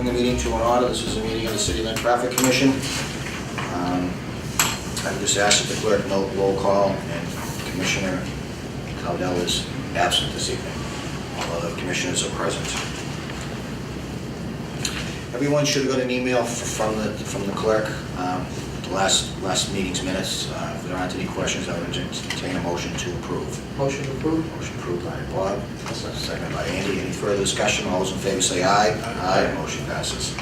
bring the meeting to an order. This is a meeting of the City Lynn Traffic Commission. I would just ask that the clerk note roll call, and Commissioner Cowdell is absent this evening. All other commissioners are present. Everyone should have got an email from the clerk, the last meeting's minutes. If there aren't any questions, I would entertain a motion to approve. Motion approved. Motion approved by Bob, seconded by Andy. Any further discussion? All those in favor say aye. Aye. Motion passes.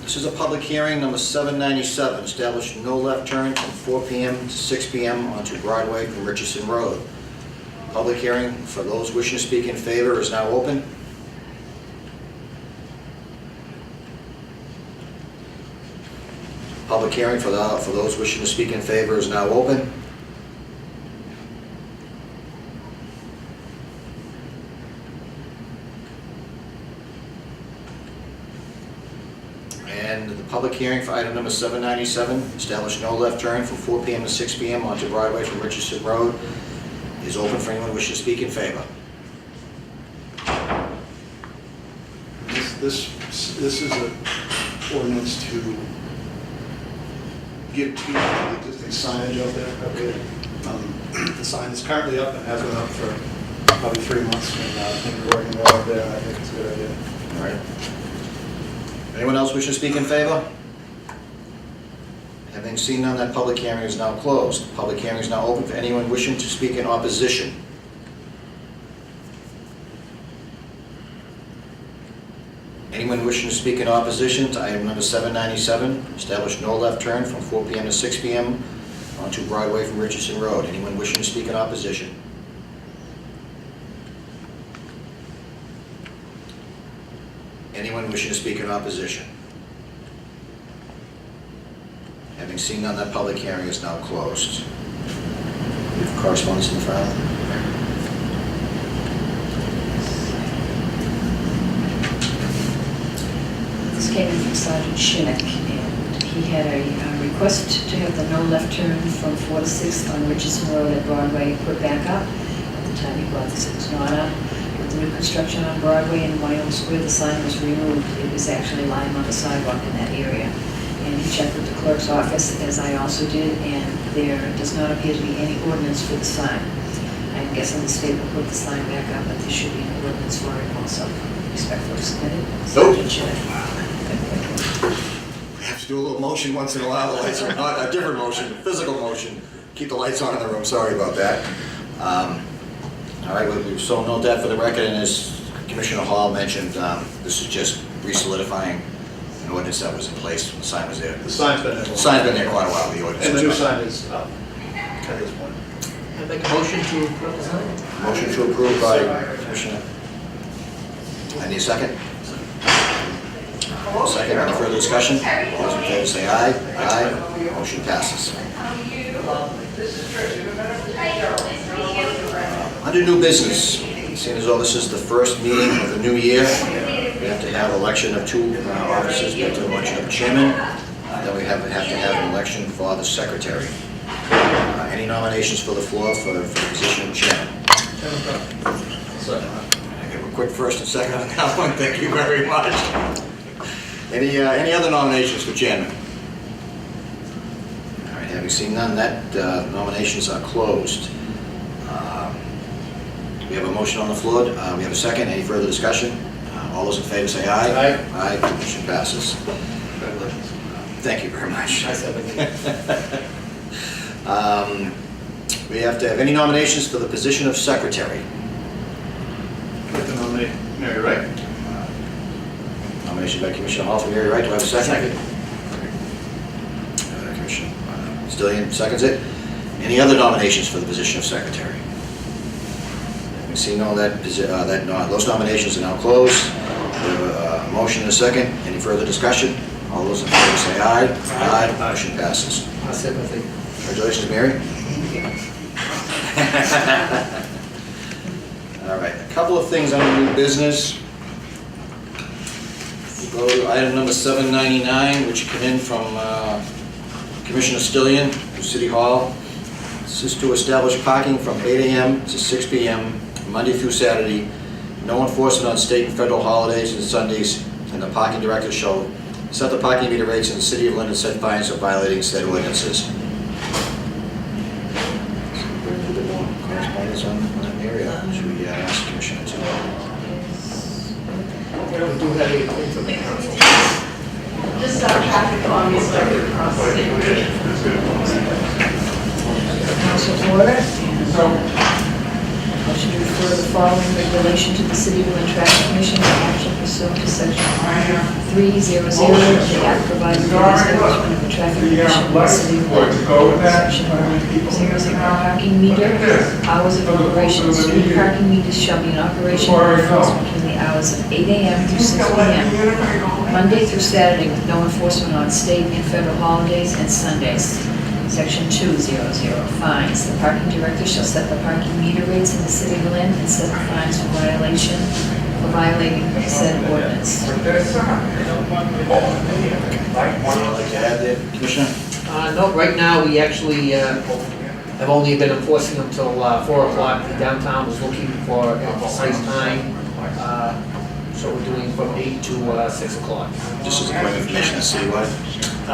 This is a public hearing, number 797, establish no left turn from 4 p.m. to 6 p.m. onto Broadway from Richardson Road. Public hearing for those wishing to speak in favor is now open. Public hearing for those wishing to speak in favor is now open. And the public hearing for item number 797, establish no left turn from 4 p.m. to 6 p.m. onto Broadway from Richardson Road, is open for anyone wishing to speak in favor. This is an ordinance to give teeth to the existing signage out there. The sign is currently up and has been up for probably 3 months, and I think we're working well up there, and I think it's a good idea. All right. Anyone else wishing to speak in favor? Having seen none, that public hearing is now closed. The public hearing is now open for anyone wishing to speak in opposition. Anyone wishing to speak in opposition to item number 797, establish no left turn from 4 p.m. to 6 p.m. onto Broadway from Richardson Road. Anyone wishing to speak in opposition? Anyone wishing to speak in opposition? Having seen none, that public hearing is now closed. We have correspondence in the file. This came in from Sergeant Shinnick, and he had a request to have the no left turn from 4 to 6 on Richardson Road at Broadway put back up. At the time he brought this, it was not up. With the new construction on Broadway and Wyoming Square, the sign was removed. It was actually lying on the sidewalk in that area. And he checked with the clerk's office, as I also did, and there does not appear to be any ordinance for the sign. I'm guessing the state will put the sign back up, but there should be an ordinance for it also. Respectfully submitted. Sergeant Shinnick. We have to do a little motion once in a while. The lights are not a different motion, physical motion. Keep the lights on in the room. Sorry about that. All right, we so note that for the record, and as Commissioner Hall mentioned, this is just re-solidifying an ordinance that was in place when the sign was there. The sign's been there. The sign's been there quite a while. The ordinance. And the was new fine. sign is up at this point. I make a motion to approve the sign. Motion to approve by Commissioner. I need a second. Second. Any further discussion? All those in favor say aye. Aye. Motion passes. Under new business, seeing as though this is the first meeting of the new year, we have to have election of 2 officers. We have to have election of chairman. Then we have to have an election for the secretary. Any nominations for the floor for the position of chairman? I give a quick first and second on that one. Thank you very much. Any other nominations for chairman? All right, having seen none, that nominations are closed. We have a motion on the floor. We have a second. Any further discussion? All those in favor say aye. Aye. Aye. Motion passes. Congratulations. Thank you very much. I second. We have to have any nominations for the position of secretary. I'd like to nominate Mary Wright. Nomination by Commissioner Hall for Mary Wright. Do I have a second? Commissioner Stillian seconds it. Any other nominations for the position of secretary? We see no those nominations are now closed. We have a motion and a second. Any further discussion? All those in favor say aye. Aye. Motion passes. I sympathy. Congratulations, Mary. All right, a couple of things under new business. We'll go to item number 799, which came in from Commissioner Stillian from City Hall. This is to establish parking from 8 a.m. to 6 p.m. Monday through Saturday, no enforcement on state and federal holidays and Sundays, and the parking director shall set the parking meter rates in the city of Lynn and set fines for violating said ordinances. Correspondence on that area. Should we ask the Commissioner to? We do have anything from the council. Just traffic calming started across the city. Council order. Motion to refer the following regulation to the City of Lynn Traffic Commission for action pursuant to section 300 of the Act providing for the establishment of a traffic commission in the City of Lynn. Section 100 parking meter, hours of operation. Street parking meters shall be in operation and enforced between the hours of 8 a.m. through 6 p.m. Monday through Saturday with no enforcement on state and federal holidays and Sundays. Section 200, fines. The parking director shall set the parking meter rates in the city of Lynn and set the fines for violating said ordinance. Anything you'd like to add there, Commissioner? No, right now, we actually have only been enforcing them till 4 o'clock. The downtown was looking for a precise time, so we're doing from 8 to 6 o'clock. Just as a point of information, that's citywide?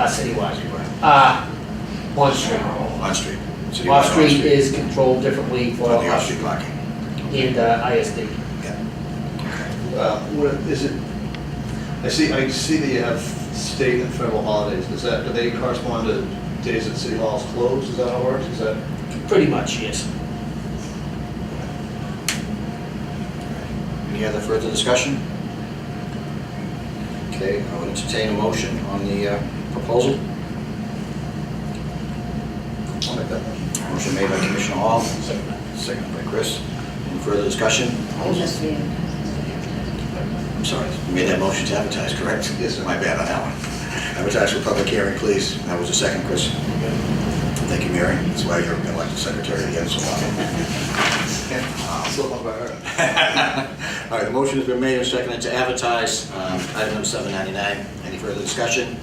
Citywide. On street. On street. Citywide Off street is controlled differently for For the off-street parking. and ISD. What is it? I see that you have state and federal holidays. Do they correspond to days that City Hall is closed? Is that how it works? Is that? Pretty much, yes. Any other further discussion? Okay, I would entertain a motion on the proposal. I'll make that motion. Motion made by Commissioner Hall, seconded by Chris. Any further discussion? Just the I'm sorry, you made that motion to advertise, correct? Yes, sir. My bad on that one. Advertise for public hearing, please. That was the second, Chris. Thank you, Mary. That's why you're elected secretary again so long. Slip up by her. All right, the motion has been made and seconded to advertise item number 799. Any further discussion?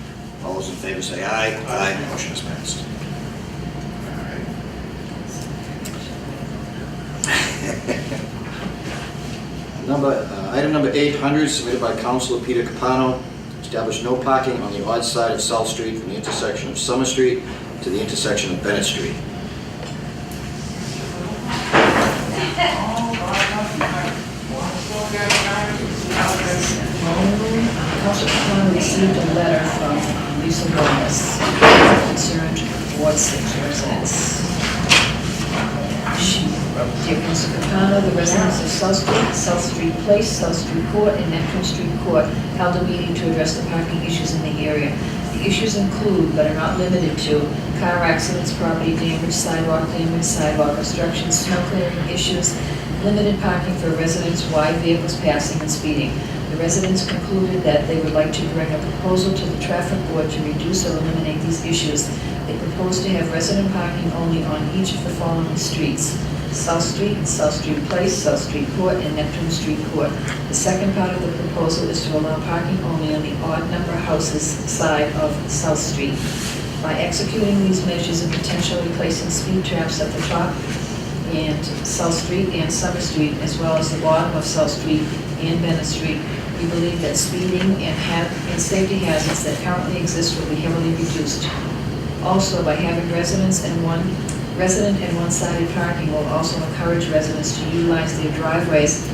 All those in favor say aye. Aye. Motion is passed. Item number 800, submitted by Councilor Peter Capano, establish no parking on the odd side of South Street from the intersection of Summer Street to the intersection of Bennett Street. Council Capone received a letter from Lisa Gomez concerned Ward 6 residents. She wrote, "Dear Council Capano, the residents of South Street Place, South Street Court, and Neptune Street Court held a meeting to address the parking issues in the area. The issues include, but are not limited to, car accidents, property damage, sidewalk, obstruction, snow clearing issues, limited parking for residents, wide vehicles passing, and speeding. The residents concluded that they would like to bring a proposal to the traffic board to reduce or eliminate these issues. They propose to have resident parking only on each of the following streets: South Street, South Street Place, South Street Court, and Neptune Street Court. The second part of the proposal is to allow parking only on the odd number houses side of South Street. By executing these measures and potentially placing speed traps at the top and South Street and Summer Street, as well as the bottom of South Street and Bennett Street, we believe that speeding and safety hazards that currently exist will be heavily reduced. Also, by having resident and one-sided parking will also encourage residents to utilize their driveways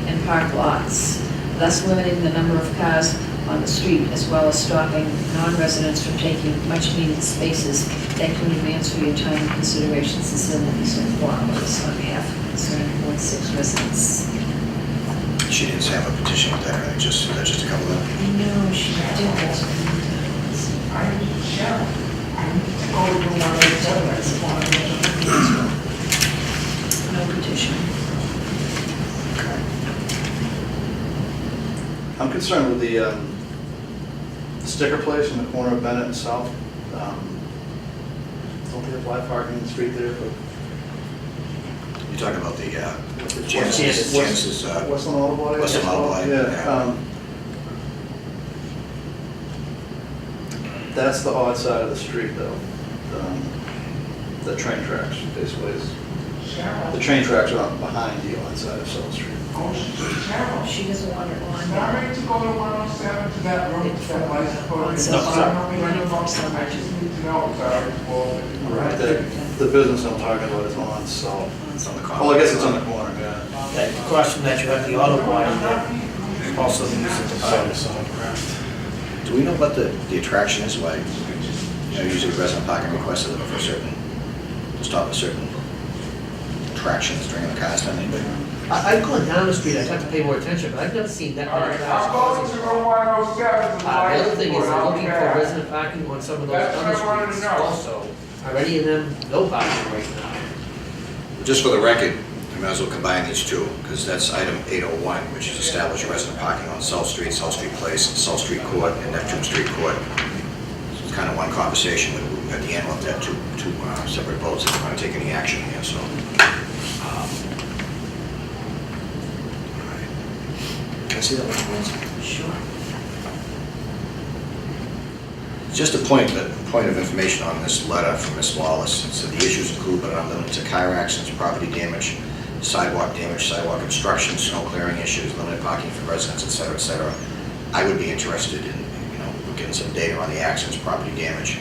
and park lots, thus limiting the number of cars on the street, as well as stopping non-residents from taking much-needed spaces. Thank you in advance for your time and consideration. Sincerely, Lisa Wallace, on behalf of concerned Ward 6 residents. She didn't have a petition with that, right? Just a couple of them? No, she did. No petition. I'm concerned with the sticker place in the corner of Bennett and South. Don't they have live parking in the street there? But You're talking about the Jancis. Jancis, Westland Auto Body? Westland Auto Body, Yeah. yeah. That's the odd side of the street, though. The train tracks, basically. The train tracks are behind the odd side of South Street. Oh, she's terrible. She doesn't want it on. Not ready to go to 107 to that room for license plate. On South I don't Running need to from know. South I just need to know, sorry. Well, Right, the business I'm talking about is on South. It's on the Well, I guess it's on the corner, yeah. That across from that, you have the auto body that also uses the Sorry, park. Do we know what the attraction is? Why, usually resident parking requests are for certain, to stop at certain attractions during the cast time, anybody? I've gone down the street, I'd have to pay more attention, but I've never seen that all many right, cars. I'm going to room 107 to The other thing is, license they're plate. looking for resident parking on some of those That's what I wanted other to streets know. also. Are any of them no parking right now? Just for the record, I might as well combine these two, because that's item 801, which is establish resident parking on South Street Place, South Street Court, and Neptune Street Court. So it's kind of one conversation, but at the end we'll have to have two separate votes if we're going to take any action here, so. All right. Can I see that one, please? Sure. Just a point of information on this letter from Ms. Wallace. It said the issues include but are not limited to car accidents, property damage, sidewalk obstruction, snow clearing issues, limited parking for residents, et cetera, et cetera. I would be interested in, getting some data on the accidents, property damage,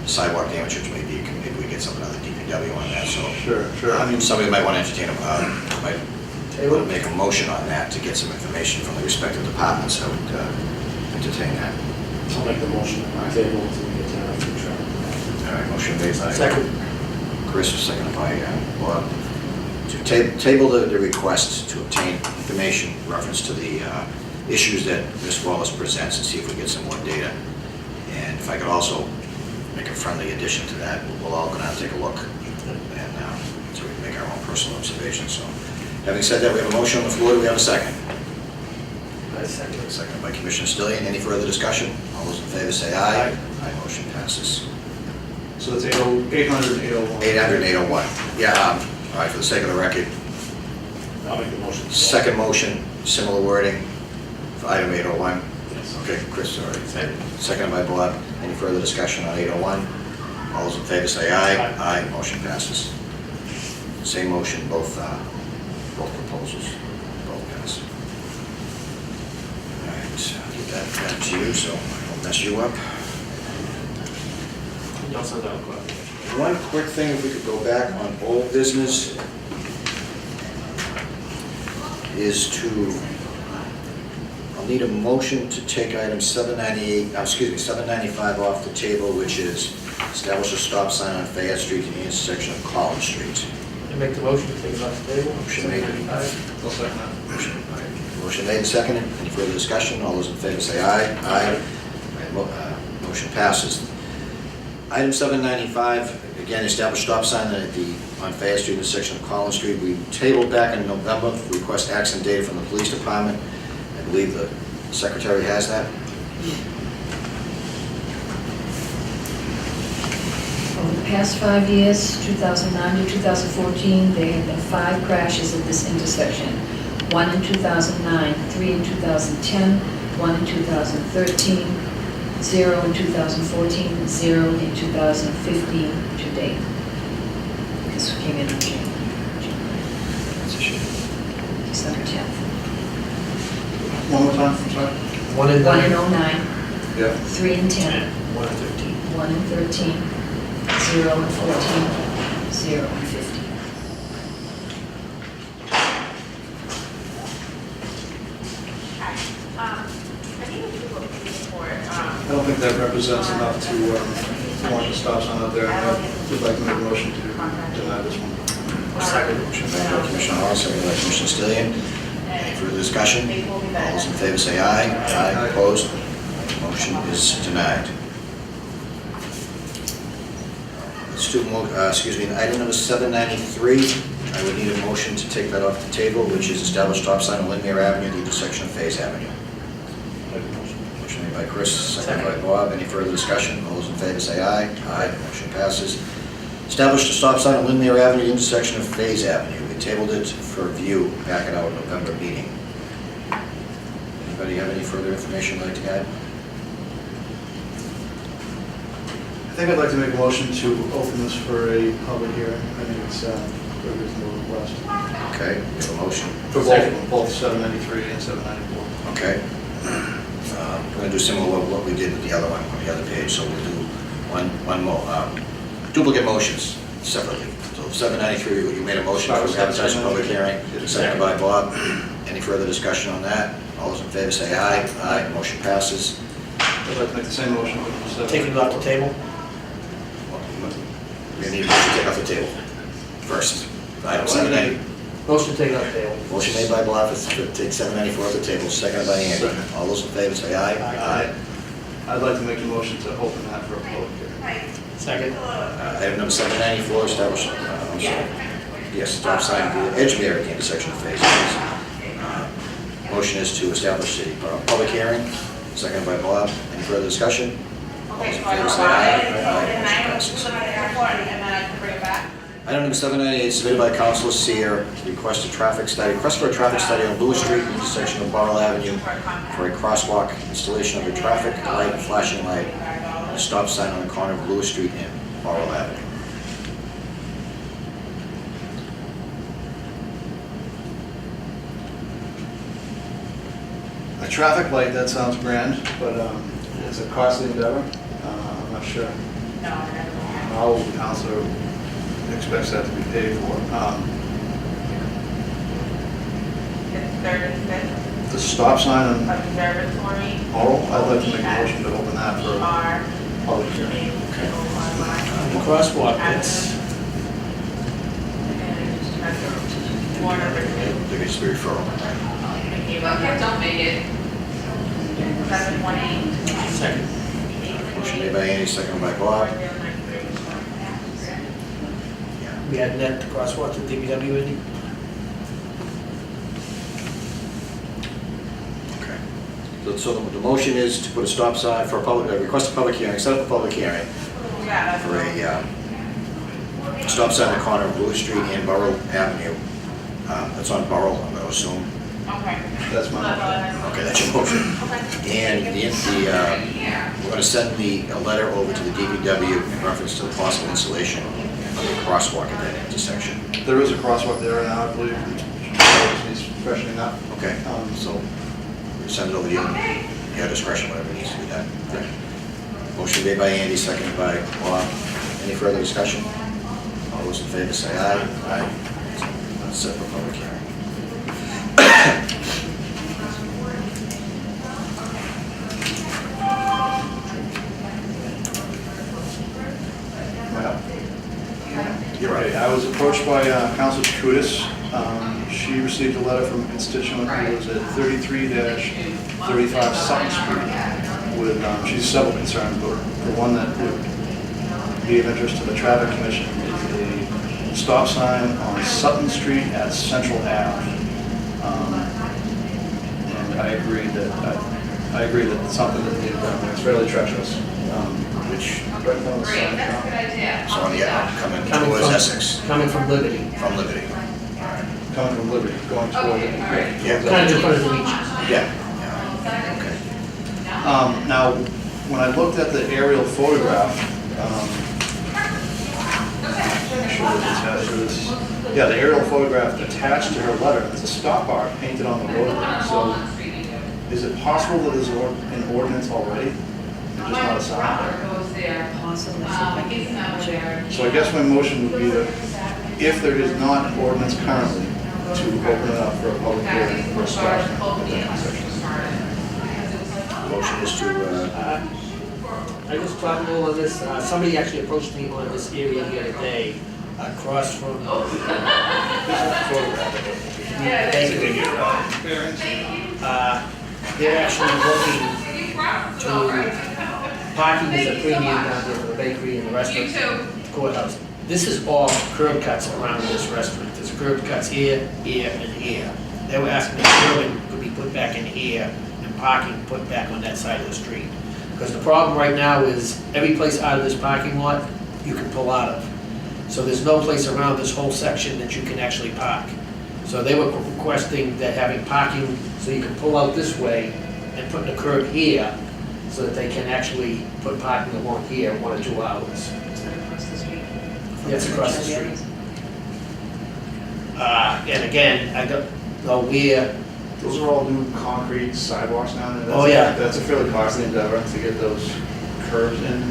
sidewalk damage, which maybe we get some other DPW on that, so. Sure. I mean, somebody might want to entertain might want to make a motion on that to get some information from the respective departments. I would entertain that. I'll make the motion on the table to get to our future. All right, motion made by Second. Chris, seconded by Bob. To table the request to obtain information in reference to the issues that Ms. Wallace presents and see if we get some more data. And if I could also make a friendly addition to that, we'll all go down and take a look and so we can make our own personal observations. So, having said that, we have a motion on the floor. Do we have a second? Seconded by Commissioner Stillian. Any further discussion? All those in favor say aye. Aye. Motion passes. So it's 800 and 801. 800 and 801. Yeah, all right, for the sake of the record, I'll make the motion. second motion, similar wording for item 801. Yes. Okay, Chris, sorry. Seconded by Bob. Any further discussion on 801? All those in favor say aye. Aye. Motion passes. Same motion, both proposals, both pass. All right, I'll get that back to you, so I won't mess you up. You also have a question. One quick thing, if we could go back on old business, is I'll need a motion to take item 795 off the table, which is establish a stop sign on Fayette Street at the intersection of Collins Street. You make the motion to take it off the table? Motion made. I'll second that. Motion made and seconded. Any further discussion? All those in favor say aye. Aye. Motion passes. Item 795, again, establish stop sign on Fayette Street intersection of Collins Street. We tabled back in November, request accident data from the police department. I believe the secretary has that. Over the past 5 years, 2009 to 2014, there have been 5 crashes at this intersection. 1 in 2009, 3 in 2010, 1 in 2013, 0 in 2014, 0 in 2015 to date. This came in on December 10th. One more time, I'm sorry. 1 in 1 in 9, 09, Yeah. 3 in 10, 1 in 13. 1 in 13, 0 in 14, 0 in 15. I don't think that represents enough to warrant a stop sign out there. I would like to make a motion to deny this one. Second. Motion made by Commissioner Hall, seconded by Commissioner Stillian. Any further discussion? All those in favor say aye. Aye. Opposed? Motion is denied. Let's do, item number 793. I would need a motion to take that off the table, which is establish stop sign on Lindmere Avenue at the intersection of Fays Avenue. Make the motion. Motion made by Chris, seconded by Bob. Any further discussion? All those in favor say aye. Aye. Motion passes. Establish a stop sign on Lindmere Avenue, at the intersection of Fays Avenue. We tabled it for review back at our November meeting. Anybody have any further information you'd like to add? I think I'd like to make a motion to open this for a public hearing. I think it's a reasonable request. Okay, we have a motion. For both 793 and 794. Okay. We're gonna do similar to what we did with the other one on the other page, so we'll do one more, duplicate motions separately. So 793, you made a motion for advertising public hearing, seconded by Bob. Any further discussion on that? All those in favor say aye. Aye, motion passes. I'd like to make the same motion for Taking it off the table? We need a motion to take off the table first. Item 790. Motion to take it off the table. Motion made by Bob to take 794 off the table, seconded by Andy. All those in favor say aye. Aye. I'd like to make a motion to open that for a public hearing. Second. Item number 794, establish, yes, stop sign via Edgemere at the intersection of phases. Motion is to establish a public hearing, seconded by Bob. Any further discussion? All those in favor say aye. Aye. Motion passes. Item number 798, submitted by Councilor Seer, request for a traffic study on Lewis Street, intersection of Barrel Avenue, for a crosswalk, installation of a traffic light, flashing light, and a stop sign on the corner of Lewis Street and Barrel Avenue. A traffic light, that sounds grand, but it's a costly endeavor. I'm not sure how the council expects that to be paid for. The stop sign on Observatory. Oral, I'd like to make a motion to open that for a public hearing. The crosswalk, it's, More number 2. There needs to be referral. Okay, don't make it. 718. second. Motion made by Andy, seconded by Bob. We had net the crosswalk to DPW, Andy? Okay. So the motion is to put a stop sign for a public, request a public hearing, set up a public hearing for a stop sign on the corner of Lewis Street and Burrell Avenue. That's on Burrell, I'm going to assume. Okay. That's my motion. Okay, that's your motion. And we're going to send a letter over to the DPW in reference to the possible installation of a crosswalk at that intersection. There is a crosswalk there now, I believe. He's freshening up. Okay, so we send it over to you, your discretion, whatever needs to be done. Okay. Motion made by Andy, seconded by Bob. Any further discussion? All those in favor say aye. Aye. Set for public hearing. You're right. I was approached by Councilor Trudis. She received a letter from a constituent who was at 33-35 Sutton Street with, she's several concerns, but the one that would be of interest to the Traffic Commission is a stop sign on Sutton Street at Central Ave. And I agree that it's something that needs done. It's fairly treacherous. Which, Right down the side. so on the coming Coming towards from- Essex, Coming from Liberty. from Liberty. Coming from Liberty, going toward it. Yeah. Kind of in front of the beach. Yeah, yeah, okay. Now, when I looked at the aerial photograph, I'm sure that attached to this. Yeah, the aerial photograph attached to her letter, it's a stop bar painted on the roadway. So is it possible that there's an ordinance already, and just not a sign? Possibly. So I guess my motion would be that if there is not an ordinance currently, to open it up for a public hearing for a stop sign at that intersection. Motion is to, I just talked a little on this, somebody actually approached me on this area the other day, across from the bakery. They're actually looking to, parking is a premium down there for the bakery and the restaurant, the courthouse. This is all curb cuts around this restaurant. There's curb cuts here, here, and here. They were asking if curbing could be put back in here and parking put back on that side of the street. Because the problem right now is every place out of this parking lot, you can pull out of. So there's no place around this whole section that you can actually park. So they were requesting that having parking so you can pull out this way and put the curb here so that they can actually put parking along here 1 or 2 hours. Is that across the street? That's across the street. And again, Oh, where, Those are all new concrete sidewalks now, and Oh, yeah. that's a fairly costly endeavor to get those curbs in.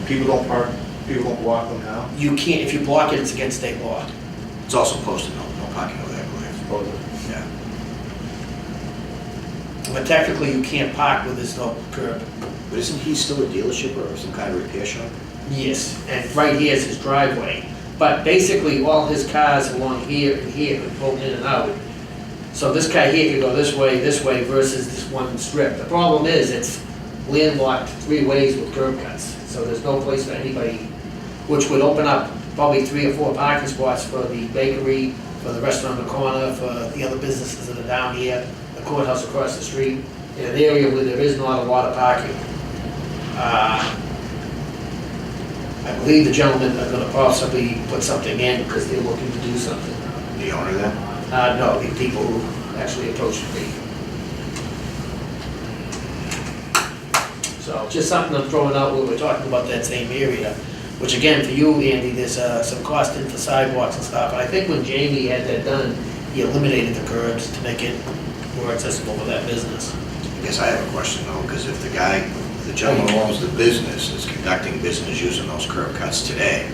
People don't park, people don't block them now. you can't, if you block it, it's against state law. It's also posted, no parking over there, I believe. Supposedly. Yeah. But technically, you can't park where there's no curb. But isn't he still a dealership or some kind of repair shop? Yes, and right here is his driveway. But basically, all his cars along here and here could pull in and out. So this guy here could go this way versus this one strip. The problem is, it's landlocked 3 ways with curb cuts. So there's no place for anybody, which would open up probably 3 or 4 parking spots for the bakery, for the restaurant on the corner, for the other businesses that are down here, the courthouse across the street, in an area where there is not a lot of parking. I believe the gentlemen are gonna possibly put something in because they're looking to do something. The owner there? No, the people who actually approached me. So just something I'm throwing out when we're talking about that same area, which again, for you, Andy, there's some cost in for sidewalks and stuff. And I think when Jamie had that done, he eliminated the curbs to make it more accessible for that business. I guess I have a question though, because if the gentleman who owns the business is conducting business using those curb cuts today,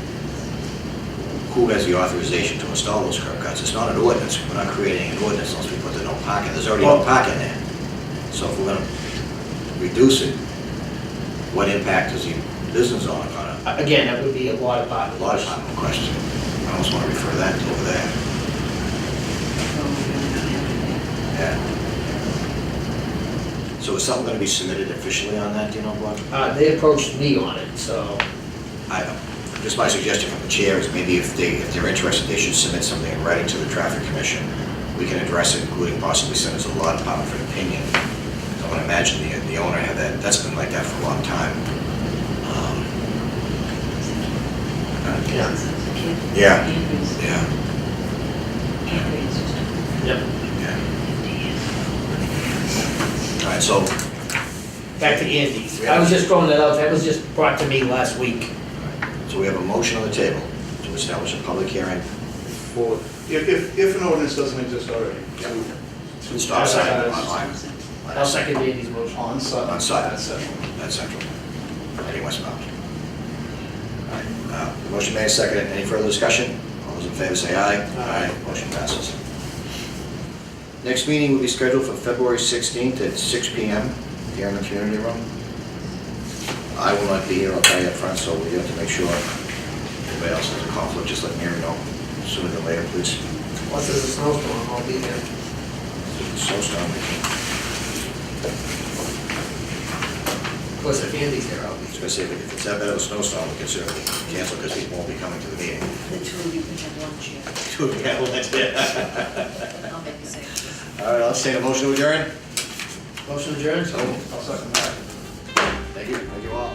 who has the authorization to install those curb cuts? It's not an ordinance. We're not creating an ordinance unless we put the no parking. There's already no parking there. So if we're gonna reduce it, what impact is the business owner gonna? Again, that would be a lot of parking. A lot of time question. I almost want to refer that to over there. Yeah. So is something going to be submitted officially on that, do you know, Bob? They approached me on it, so, Just my suggestion from the chair is maybe if they're interested, they should submit something in writing to the traffic commission. We can address it, including possibly send us a law department for an opinion. I want to imagine the owner had that's been like that for a long time. yeah. Yeah. Yeah. Yep. Yeah. All right, so, Back to Andy's. I was just throwing that out, that was just brought to me last week. we have a motion on the table to establish a public hearing. For, if an ordinance doesn't exist already, to Stop sign advertise online. I'll second Andy's motion. on site. On site. At Central. That's central. Heading westbound. All right, motion made, seconded. Any further discussion? All those in favor say aye. Aye. Motion passes. Next meeting will be scheduled for February 16th at 6 p.m. here in the community room. I will not be here, I'll tell you up front, so we have to make sure if anybody else has a conflict, just let Mary know sooner than later, please. Once there's a snowstorm, I'll be there. Snowstorm. Of course, if Andy's there, I'll I be was going to say, if it's that bad of a snowstorm, we can certainly cancel because people won't be coming to the meeting. The two of you can have lunch here. Yeah, well, that's it. I'll make the same. All right, let's take a motion to adjourn. Motion adjourned? So, I'll second that. thank you all.